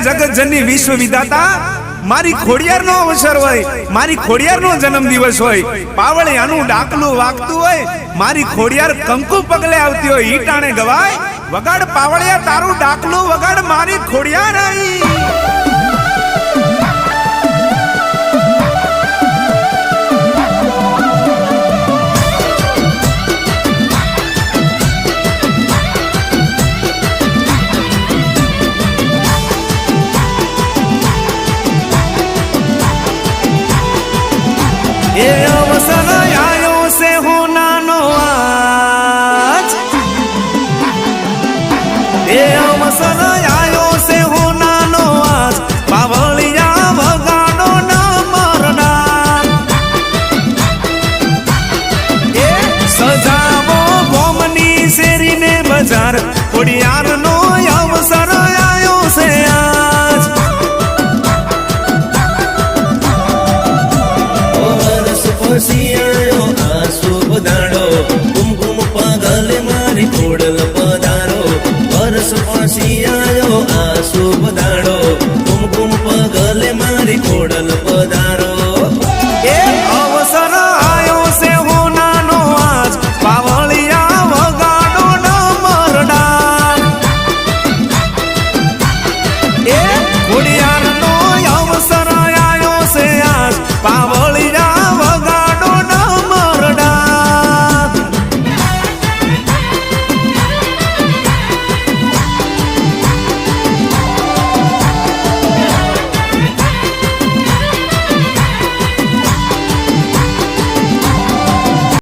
જગતજનની વિશ્વ વિધાતા મારી ખોડિયારનો અવસર હોય, મારી ખોડિયારનો જન્મ દિવસ હોય, પાવળિયાનું ડાકલું વાગતું હોય, મારી ખોડિયાર કંકુ પગલે આવતી હોય, ઈ ટાણે ગવાય વગાડ પાવળિયા તારું ડાકલું વગાડ મારી ખોડિયાર આવી. એ અવસર આયો છે હોનાનો આજ, એ અવસર આયો છે હોનાનો આજ, પાવળિયા વગાડો ના મરનાર. એ સજાવો ગોમની શેરીને બજાર, ખોડિયારનો અવસર આયો છે આજ. આયો આ શુભ દાડો, કુમકુમ પગલે મારી ખોડલ પધારો. વર્ષ પછી આયો આ શુભ દાડો,